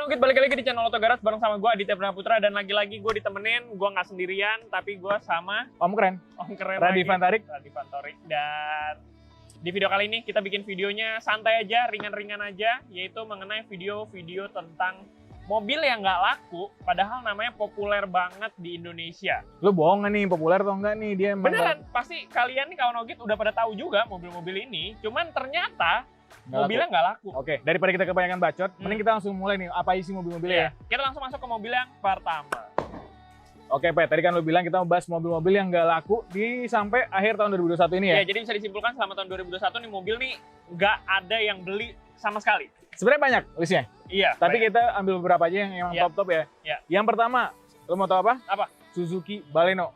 Halo, balik lagi di channel Auto Garage bareng sama gue Aditya Putra, dan lagi-lagi gue ditemenin, gue nggak sendirian, tapi gue sama Om Keren, Radi Fantarik. Dan di video kali ini kita bikin videonya santai aja, ringan-ringan aja, yaitu mengenai video-video tentang mobil yang nggak laku, padahal namanya populer banget di Indonesia. Lu bohong nggak nih, populer atau enggak nih? Dia emang Beneran, pasti kalian nih kawan Ogit udah pada tahu juga mobil-mobil ini, cuman ternyata mobilnya nggak laku. Oke, daripada kita kebanyakan bacot, mending kita langsung mulai nih, apa isi mobil-mobilnya ya? Kita langsung masuk ke mobil yang pertama. Oke, Pe, tadi kan lu bilang kita mau bahas mobil-mobil yang nggak laku di sampai akhir tahun 2021 ini ya? Ya, jadi bisa disimpulkan selama tahun 2021 nih mobil nih nggak ada yang beli sama sekali. Sebenarnya banyak listnya, Iya. tapi kita ambil beberapa aja yang emang top-top ya. Iya. Yang pertama, lu mau tahu apa? Apa? Suzuki Baleno.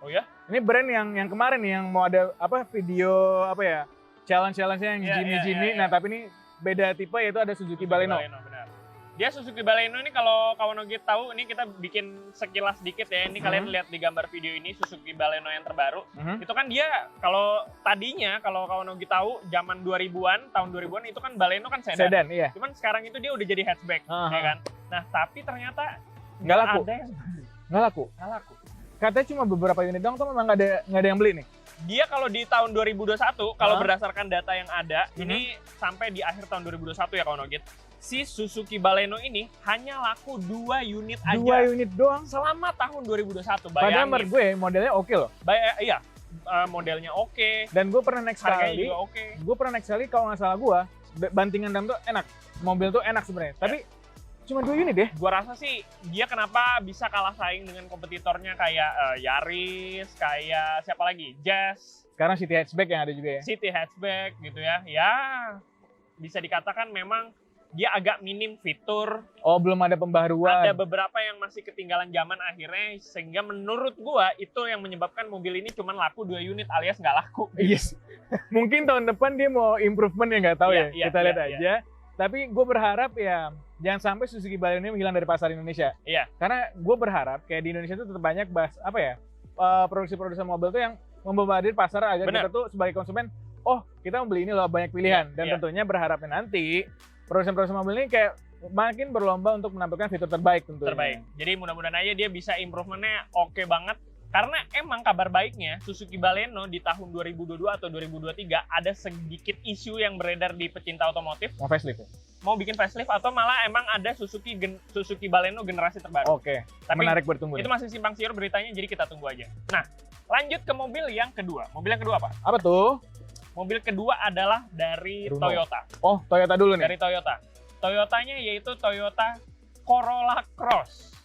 Oh ya? Ini brand yang kemarin nih, yang mau ada apa video apa ya? Challenge-nya yang Jimny. Nah, tapi ini beda tipe, yaitu ada Suzuki Baleno. Benar. Dia Suzuki Baleno ini kalau kawan Ogit tahu, ini kita bikin sekilas dikit ya. Ini kalian lihat di gambar video ini Suzuki Baleno yang terbaru. Itu kan dia kalau tadinya kalau kawan Ogit tahu zaman 2000-an, tahun 2000-an itu kan Baleno kan sedan. Sedan, iya. Cuman sekarang itu dia udah jadi hatchback, ya kan. Nah, tapi ternyata Nggak laku. ada yang Nggak laku. Katanya cuma beberapa unit doang, tuh memang nggak ada yang beli nih. Dia kalau di tahun 2021, kalau berdasarkan data yang ada, ini sampai di akhir tahun 2021 ya kawan Ogit, si Suzuki Baleno ini hanya laku 2 unit aja. 2 unit doang? Selama tahun 2021, bayangin. Padahal menurut gue modelnya oke loh. Iya, modelnya oke. Dan gue pernah naik Harganya sekali. juga oke. Gue pernah naik sekali, kalau nggak salah gue, bantingan dalam tuh enak. Mobil tuh enak sebenarnya. Tapi cuma 2 unit deh. Gua rasa sih dia kenapa bisa kalah saing dengan kompetitornya kayak Yaris, kayak siapa lagi? Jazz. Sekarang City Hatchback yang ada juga ya. City Hatchback gitu ya. Ya, bisa dikatakan memang dia agak minim fitur. Oh, belum ada pembaruan. Ada beberapa yang masih ketinggalan zaman akhirnya, sehingga menurut gua itu yang menyebabkan mobil ini cuma laku 2 unit alias nggak laku. Yes. Mungkin tahun depan dia mau improvement ya, nggak tahu ya. Kita lihat aja. Tapi gue berharap ya jangan sampai Suzuki Baleno ini menghilang dari pasar Indonesia. Iya. Karena gue berharap kayak di Indonesia tuh tetap banyak produksi-produksi mobil tuh yang membombardir pasar agar kita tuh sebagai konsumen, oh kita mau beli ini loh, banyak pilihan. Dan tentunya berharapnya nanti produsen-produsen mobil ini kayak makin berlomba untuk menampilkan fitur terbaik tentunya. Terbaik. Jadi mudah-mudahan aja dia bisa improvementnya oke banget. Karena emang kabar baiknya Suzuki Baleno di tahun 2022 atau 2023 ada sedikit isu yang beredar di pecinta otomotif. Mau facelift ya? Mau bikin facelift atau malah emang ada Suzuki Baleno generasi terbaru. Oke, tapi menarik bertunggu. Itu masih simpang siur beritanya, jadi kita tunggu aja. Nah, lanjut ke mobil yang kedua. Mobil yang kedua apa? Apa tuh? Mobil kedua adalah dari Bruno. Toyota. Oh, Toyota dulu nih. Dari Toyota. Toyotanya yaitu Toyota Corolla Cross.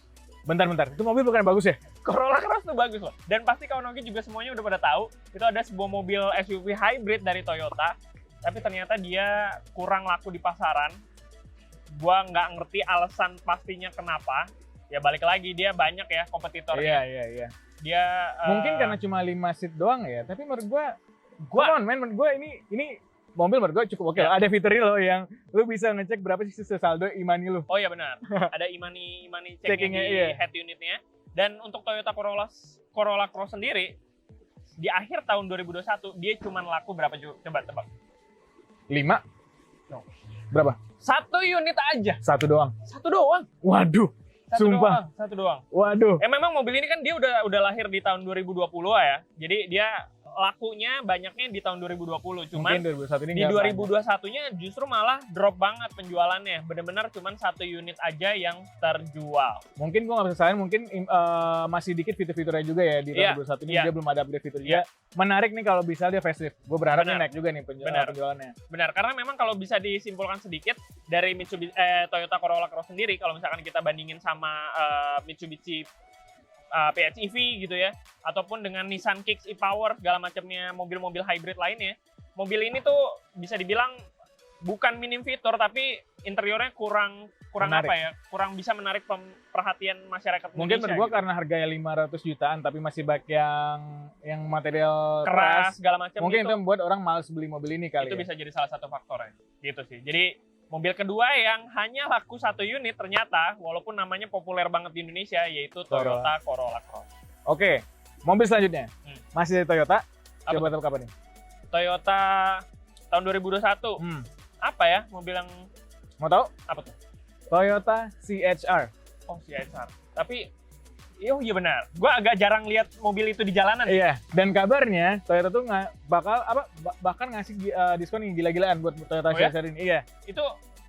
Bentar. Itu mobil bukan bagus ya? Corolla Cross tuh bagus loh. Dan pasti kawan Ogit juga semuanya udah pada tahu, itu ada sebuah mobil SUV hybrid dari Toyota, tapi ternyata dia kurang laku di pasaran. Gua nggak ngerti alasan pastinya kenapa. Ya balik lagi, dia banyak ya kompetitornya. Iya. Dia mungkin karena cuma 5 seat doang ya, tapi menurut menurut gue ini mobil menurut gue cukup oke. Ada fitur ini loh yang lu bisa ngecek berapa sih saldo imani lu. Oh iya benar. Ada imani checkingnya di head unitnya. Dan untuk Toyota Corolla Cross sendiri di akhir tahun 2021 dia cuma laku berapa, coba tebak? 5? No. Berapa? 1 unit aja. 1 doang. 1 doang. Waduh. Sumpah. 1 doang. Waduh. Memang mobil ini kan dia udah lahir di tahun 2020 ya. Jadi dia lakunya banyaknya di tahun 2020, cuman mungkin 2021 ini di 2021-nya justru malah drop banget penjualannya. Bener-bener cuman 1 unit aja yang terjual. Mungkin gua nggak bisa salahin, mungkin masih dikit fitur-fiturnya juga ya di 2021 ini. Dia belum ada update fitur juga. Menarik nih kalau bisa dia facelift. Gue berharap naik juga nih penjualannya. Benar, karena memang kalau bisa disimpulkan sedikit dari Toyota Corolla Cross sendiri, kalau misalkan kita bandingin sama Mitsubishi PHEV gitu ya, ataupun dengan Nissan Kicks e-Power segala macamnya mobil-mobil hybrid lainnya, mobil ini tuh bisa dibilang bukan minim fitur, tapi interiornya kurang menarik. apa ya, kurang bisa menarik perhatian masyarakat mungkin Indonesia. Menurut gua gitu. karena harganya 500 jutaan tapi masih banyak yang material keras segala macam. Mungkin itu membuat orang malas beli mobil ini kali. Itu bisa jadi salah satu faktornya. Gitu sih. Jadi mobil kedua yang hanya laku 1 unit ternyata, walaupun namanya populer banget di Indonesia, yaitu Toyota Corolla Cross. Oke, mobil selanjutnya masih dari Toyota. Coba tebak apa nih? Toyota tahun 2021. Apa ya mobil yang mau tahu? apa tuh? Toyota CHR. Oh, CHR. Tapi iya benar. Gua agak jarang lihat mobil itu di jalanan. Iya, dan kabarnya Toyota tuh bahkan ngasih diskon yang gila-gilaan buat Toyota CHR ini. Iya. Itu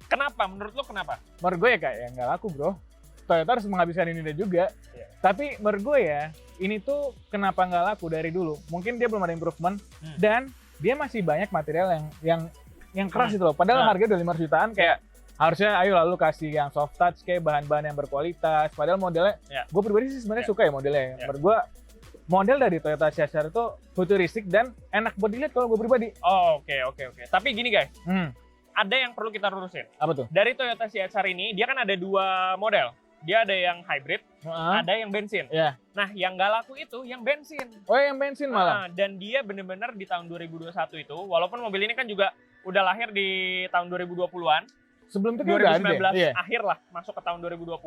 kenapa? Menurut lo kenapa? Menurut gue ya kayak nggak laku, bro. Toyota harus menghabiskan ini juga. Iya. Tapi menurut gue ya, ini tuh kenapa nggak laku dari dulu? Mungkin dia belum ada improvement dan dia masih banyak material yang keras gitu loh. Padahal harganya udah 500 jutaan kayak harusnya ayo lalu kasih yang soft touch kayak bahan-bahan yang berkualitas. Padahal modelnya, gue pribadi sih sebenarnya suka ya modelnya. Menurut gue model dari Toyota CHR itu futuristik dan enak buat dilihat kalau gue pribadi. Oh, oke. Tapi gini guys, ada yang perlu kita lurusin. Apa tuh? Dari Toyota CHR ini, dia kan ada 2 model. Dia ada yang hybrid, ada yang bensin. Yeah. Nah, yang nggak laku itu yang bensin. Oh, yang bensin malah. Dan dia bener-bener di tahun 2021 itu, walaupun mobil ini kan juga udah lahir di tahun 2020-an. Sebelum itu 2019 akhir lah, masuk ke tahun 2020.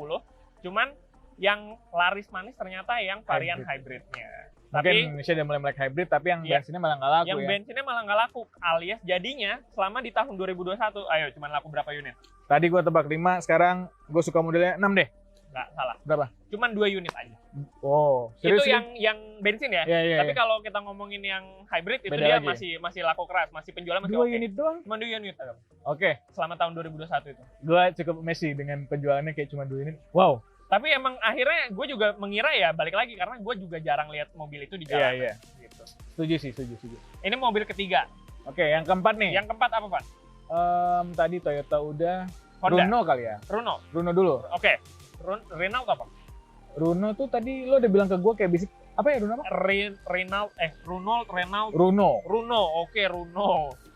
Cuman yang laris manis ternyata yang varian hybridnya. Mungkin Indonesia udah mulai melek hybrid, tapi yang bensinnya malah nggak laku yang bensinnya malah nggak laku, alias jadinya selama di tahun 2021, ayo cuman laku berapa unit? Tadi gue tebak 5, sekarang gue suka modelnya 6 deh. Nggak salah. Berapa? Cuman 2 unit aja. Oh, Itu serius yang bensin ya? Tapi kalau kita ngomongin yang hybrid, itu beda dia masih laku keras, masih penjualan masih 2 unit doang? Cuma 2 unit. Oke. Selama tahun 2021 itu. Gue cukup Messi dengan penjualannya kayak cuma 2 unit. Wow. Tapi emang akhirnya gue juga mengira ya balik lagi karena gue juga jarang lihat mobil itu di jalan. Iya. Gitu. Setuju. Ini mobil ketiga. Oke, yang keempat nih. Yang keempat apa, Pak? Tadi Toyota udah. Honda. Runo kali ya? Runo dulu. Oke. Renault apa? Runo tuh tadi lo udah bilang ke gue kayak bisik. Apa ya Runo apa? Runo. Oke,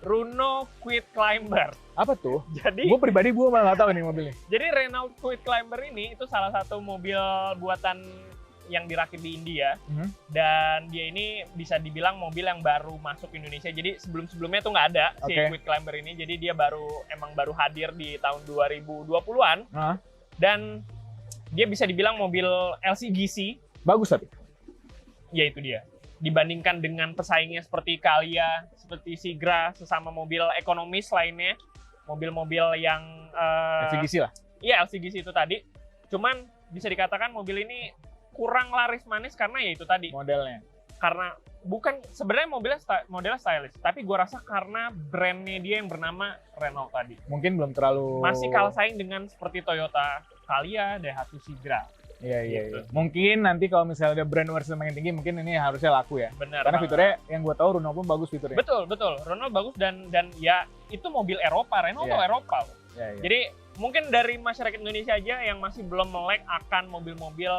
Runo Quid Climber. Apa tuh? Jadi gue pribadi malah nggak tahu nih mobilnya. Jadi Renault Quid Climber ini itu salah satu mobil buatan yang dirakit di India. Dan dia ini bisa dibilang mobil yang baru masuk Indonesia. Jadi sebelum-sebelumnya tuh nggak ada si Quid Climber ini. Jadi dia baru hadir di tahun 2020-an. Dan dia bisa dibilang mobil LCGC. Bagus tapi. Ya itu dia. Dibandingkan dengan pesaingnya seperti Calya, seperti Sigra, sesama mobil ekonomis lainnya, mobil-mobil yang LCGC lah. Iya, LCGC itu tadi. Cuman bisa dikatakan mobil ini kurang laris manis karena ya itu tadi. Modelnya. Karena bukan sebenarnya modelnya stylish, tapi gua rasa karena brandnya dia yang bernama Renault tadi. Mungkin belum terlalu masih kalah saing dengan seperti Toyota Calya, Daihatsu Sigra. Iya. Mungkin nanti kalau misalnya ada brand versi makin tinggi, mungkin ini harusnya laku ya. Benar. Karena fiturnya yang gue tahu Renault pun bagus fiturnya. Betul. Renault bagus dan ya itu mobil Eropa. Renault tuh Eropa. Iya. Jadi mungkin dari masyarakat Indonesia aja yang masih belum melek akan mobil-mobil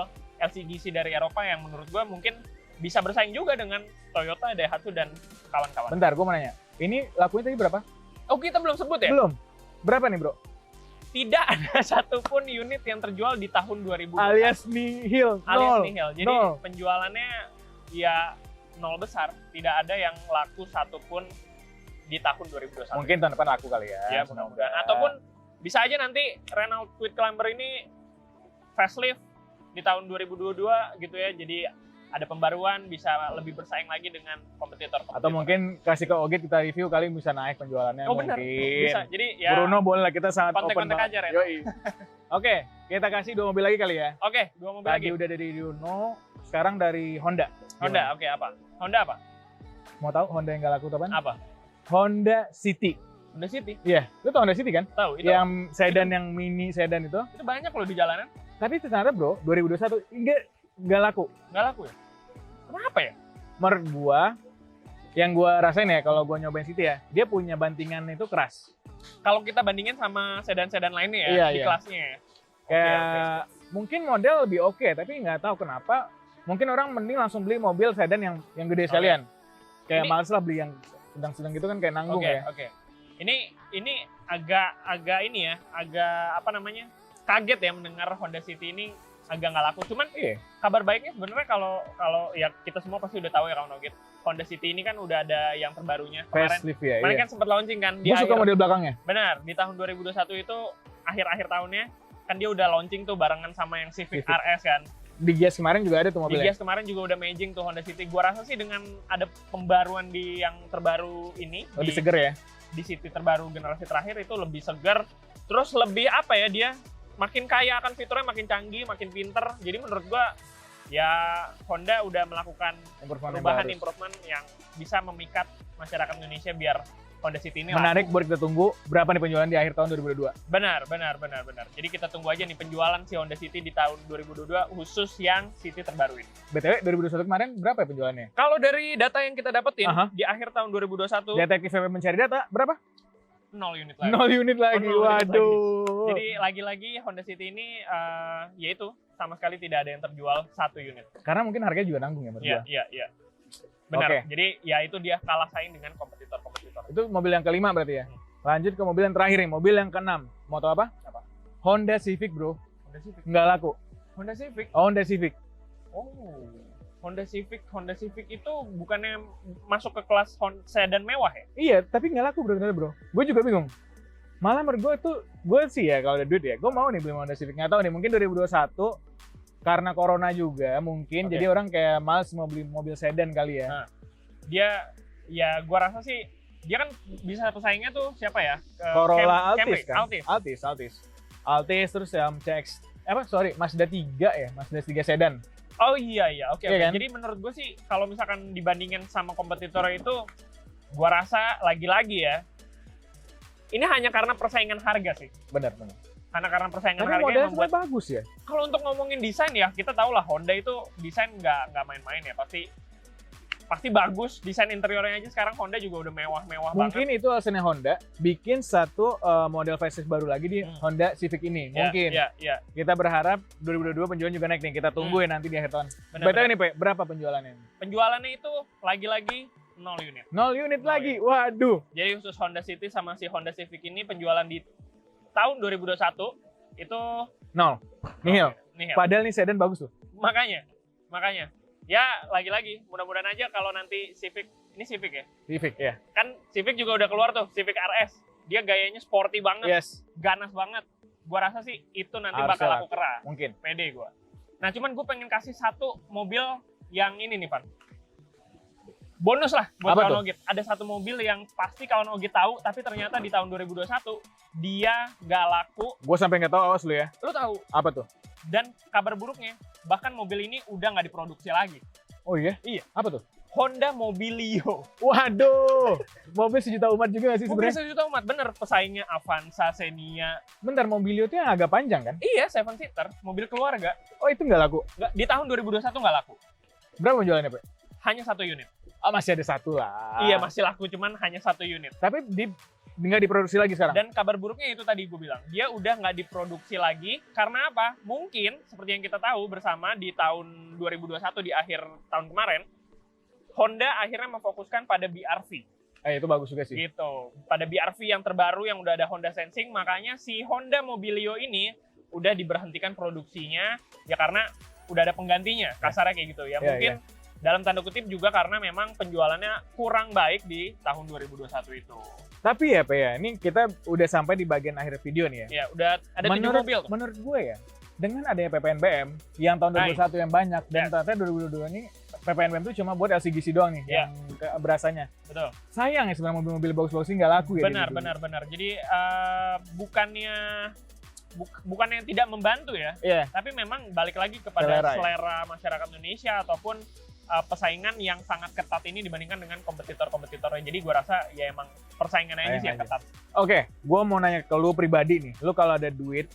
LCGC dari Eropa yang menurut gue mungkin bisa bersaing juga dengan Toyota, Daihatsu dan kawan-kawan. Bentar, gue mau nanya. Ini lakunya tadi berapa? Oh, kita belum sebut ya? Belum. Berapa nih, bro? Tidak ada satupun unit yang terjual di tahun 2000. Alias nihil. Jadi penjualannya ya nol besar. Tidak ada yang laku satupun di tahun 2021. Mungkin tahun depan laku kali ya. Ya mudah-mudahan. Ataupun bisa aja nanti Renault Kwid Climber ini facelift di tahun 2022 gitu ya. Jadi ada pembaruan, bisa lebih bersaing lagi dengan kompetitor. Atau mungkin kasih ke Ogit kita review kali bisa naik penjualannya. Oh benar, bisa. Jadi ya Bruno boleh lah, kita sangat open kontak aja Ren. Oke, kita kasih 2 mobil lagi kali ya. Oke, 2 mobil lagi. Tadi udah dari Bruno, sekarang dari Honda. Oke, apa? Honda apa? Mau tahu Honda yang gak laku apaan? Apa? Honda City. Honda City? Iya, lu tau Honda City kan? Tahu. Itu yang sedan, yang mini sedan itu. Itu banyak loh di jalanan. Tapi ternyata bro, 2021 nggak laku. Nggak laku ya? Kenapa ya? Menurut gua, yang gua rasain ya kalau gua nyobain City ya, dia punya bantingan itu keras. Kalau kita bandingin sama sedan-sedan lainnya ya, di kelasnya ya. Kayak mungkin model lebih oke, tapi nggak tahu kenapa. Mungkin orang mending langsung beli mobil sedan yang gede sekalian. Kayak males lah beli yang sedang-sedang gitu kan kayak nanggung ya. Ini agak ini ya, agak apa namanya? Kaget ya mendengar Honda City ini agak nggak laku. Cuman kabar baiknya sebenarnya kalau ya kita semua pasti udah tahu ya kawan Ogit. Honda City ini kan udah ada yang terbarunya. Kemarin kan sempat launching kan. Gue suka model belakangnya. Benar, di tahun 2021 itu akhir-akhir tahunnya kan dia udah launching tuh barengan sama yang Civic RS kan. Di Gias kemarin juga ada tuh mobilnya. Di Gias kemarin juga udah amazing tuh Honda City. Gua rasa sih dengan ada pembaruan di yang terbaru ini. Lebih seger ya? Di City terbaru generasi terakhir itu lebih segar. Terus lebih apa ya dia? makin kaya akan fiturnya, makin canggih, makin pinter. Jadi menurut gua ya Honda udah melakukan perubahan improvement yang bisa memikat masyarakat Indonesia biar Honda City ini menarik laku. buat kita tunggu berapa nih penjualan di akhir tahun 2022. Benar. Jadi kita tunggu aja nih penjualan si Honda City di tahun 2022 khusus yang City terbaru ini. BTW 2021 kemarin berapa ya penjualannya? Kalau dari data yang kita dapetin Aha. di akhir tahun 2021 Detektif VP mencari data berapa? 0 unit lagi. 0 unit lagi. 0 unit Waduh. Jadi lagi-lagi Honda City ini yaitu sama sekali tidak ada yang terjual 1 unit. Karena mungkin harganya juga nanggung ya menurut gua. Iya. Benar. Oke. Jadi ya itu dia kalah saing dengan kompetitor-kompetitor. Itu mobil yang kelima berarti ya. Lanjut ke mobil yang terakhir nih, mobil yang keenam. Mau tau apa? Apa? Honda Civic, bro. Honda Civic. Nggak laku. Honda Civic. Honda Civic. Oh. Honda Civic itu bukannya masuk ke kelas sedan mewah ya? Iya, tapi nggak laku bro, ternyata bro. Gue juga bingung. Malah menurut gue tuh, gue sih ya kalau ada duit ya, gue mau nih beli Honda Civic. Nggak tahu nih, mungkin 2021 karena corona juga mungkin, Oke. jadi orang kayak males mau beli mobil sedan kali ya. Nah, dia ya gua rasa sih dia kan bisa pesaingnya tuh siapa ya? Corolla Camry, Altis kan? Altis terus yang Mazda 3 ya, Mazda 3 sedan. Oh iya, oke. Iya kan? Jadi menurut gue sih kalau misalkan dibandingin sama kompetitor itu, gua rasa lagi-lagi ya, ini hanya karena persaingan harga sih. Benar. Karena persaingan Tapi harga yang modelnya membuat. sebenarnya bagus ya. Kalau untuk ngomongin desain ya, kita tahu lah Honda itu desain nggak main-main ya, pasti bagus. Desain interiornya aja sekarang Honda juga udah mewah-mewah banget. Mungkin itu alasannya Honda bikin satu model facelift baru lagi di Honda Civic ini. Mungkin. Iya. Kita berharap 2022 penjualan juga naik nih. Kita tunggu ya nanti di akhir tahun. Benar. BTW nih, Pe, berapa penjualannya? Penjualannya itu lagi-lagi 0 unit. 0 unit lagi. Waduh. Jadi khusus Honda City sama si Honda Civic ini penjualan di tahun 2021 itu 0. Nihil. Nihil. Padahal nih sedan bagus tuh. Makanya. Ya, lagi-lagi mudah-mudahan aja kalau nanti Civic, ini Civic ya? Civic ya. Kan Civic juga udah keluar tuh, Civic RS. Dia gayanya sporty banget, Yes. ganas banget. Gua rasa sih itu nanti Harusnya bakal laku. laku keras. Mungkin. Pede gua. Nah, cuman gue pengen kasih satu mobil yang ini nih, Pan. Bonus lah buat Apa kawan tuh? Ogit. Ada satu mobil yang pasti kawan Ogit tahu, tapi ternyata di tahun 2021 dia nggak laku. Gue sampai nggak tahu, awas lu ya. Lu tahu? Apa tuh? Dan kabar buruknya, bahkan mobil ini udah nggak diproduksi lagi. Oh iya? Iya. Apa tuh? Honda Mobilio. Waduh. Mobil sejuta umat juga nggak sih Mobil sebenarnya? sejuta umat, bener. Pesaingnya Avanza, Xenia. Bentar, Mobilio tuh yang agak panjang kan? Iya, 7-seater, mobil keluarga. Oh itu nggak laku? Di tahun 2021 nggak laku. Berapa penjualannya, Pe? Hanya 1 unit. Oh masih ada satu lah. Iya, masih laku, cuman hanya 1 unit. Tapi nggak diproduksi lagi sekarang? Dan kabar buruknya itu tadi gue bilang, dia udah nggak diproduksi lagi. Karena apa? Mungkin, seperti yang kita tahu bersama di tahun 2021, di akhir tahun kemarin, Honda akhirnya memfokuskan pada BR-V. Itu bagus juga sih. Gitu. Pada BR-V yang terbaru yang udah ada Honda Sensing, makanya si Honda Mobilio ini udah diberhentikan produksinya, ya karena udah ada penggantinya, kasarnya kayak gitu ya. Mungkin dalam tanda kutip juga karena memang penjualannya kurang baik di tahun 2021 itu. Tapi ya, Pe, ya, ini kita udah sampai di bagian akhir video nih ya. Ya, udah ada 7 mobil tuh. Menurut gue ya, dengan adanya PPNBM yang tahun 2021 yang banyak, dan ternyata 2022 ini PPNBM itu cuma buat LCGC doang nih, yang berasanya. Betul. Sayang ya sebenarnya mobil-mobil bagus-bagus ini nggak laku ya. Benar. Jadi bukannya tidak membantu ya, tapi memang balik lagi kepada selera masyarakat Indonesia ataupun pesaingan yang sangat ketat ini dibandingkan dengan kompetitor-kompetitornya. Jadi gue rasa ya emang persaingannya aja sih yang ketat. Oke, gue mau nanya ke lu pribadi nih. Lu kalau ada duit,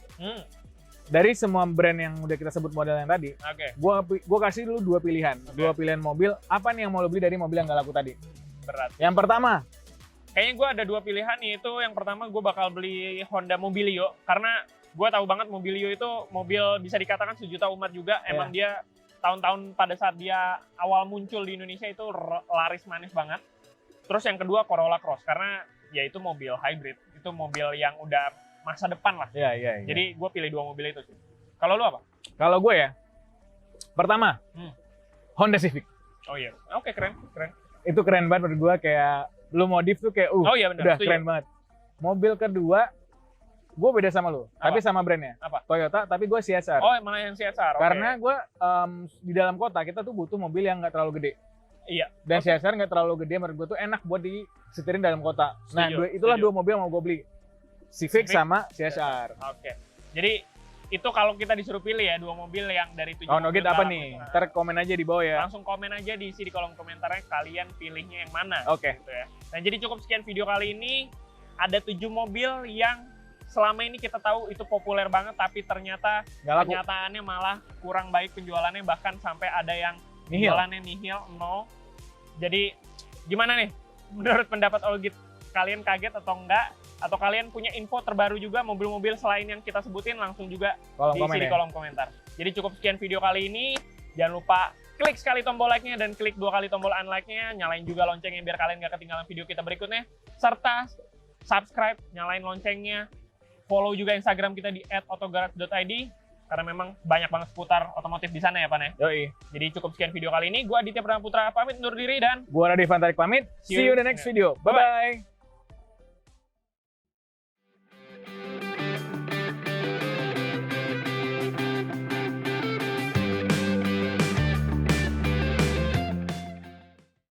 dari semua brand yang udah kita sebut model yang tadi, gue kasih lu 2 pilihan. 2 pilihan mobil, apa nih yang mau lu beli dari mobil yang gak laku tadi? Berat. Yang pertama? Kayaknya gue ada 2 pilihan, yaitu yang pertama gue bakal beli Honda Mobilio. Karena gue tahu banget Mobilio itu mobil bisa dikatakan sejuta umat juga. Emang dia tahun-tahun pada saat dia awal muncul di Indonesia itu laris manis banget. Terus yang kedua Corolla Cross, karena ya itu mobil hybrid, itu mobil yang udah masa depan lah. Iya. Jadi gue pilih 2 mobil itu sih. Kalau lu apa? Kalau gue ya, pertama Honda Civic. Oh iya, oke, keren. Itu keren banget menurut gue, kayak lu modif tuh kayak oh iya benar, udah keren banget. Mobil kedua, gue beda sama lu, tapi sama brandnya. Apa? Toyota, tapi gue CSR. Oh, malah yang CSR. Karena gue di dalam kota kita tuh butuh mobil yang nggak terlalu gede. Iya. Dan CSR nggak terlalu gede, menurut gue tuh enak buat disetirin dalam kota. Nah, itulah 2 mobil yang mau gue beli. Civic sama CSR. Oke. Jadi Itu kalau kita disuruh pilih ya, 2 mobil yang dari 7 Oh, mobil Nugget apa balap nih? itu. Nah, Ntar komen aja di bawah ya. langsung komen aja diisi di kolom komentarnya kalian pilihnya yang mana. Oke. Gitu ya. Nah, jadi cukup sekian video kali ini. Ada 7 mobil yang selama ini kita tahu itu populer banget, tapi ternyata Nggak laku. kenyataannya malah kurang baik penjualannya, bahkan sampai ada yang Nihil. penjualannya nihil, 0. Jadi gimana nih menurut pendapat Olgit? Kalian kaget atau enggak? Atau kalian punya info terbaru juga mobil-mobil selain yang kita sebutin, langsung juga Kolom diisi komen di ya. kolom komentar. Jadi cukup sekian video kali ini. Jangan lupa klik sekali tombol like-nya dan klik 2 kali tombol unlike-nya. Nyalain juga loncengnya biar kalian nggak ketinggalan video kita berikutnya. Serta subscribe, nyalain loncengnya. Follow juga Instagram kita di @autogarage.id karena memang banyak banget seputar otomotif di sana ya, Pan ya. Yoi. Jadi cukup sekian video kali ini. Gua Aditya Pradana Putra pamit undur diri dan Gua Radif Antarik pamit. See you in the next video. Bye-bye.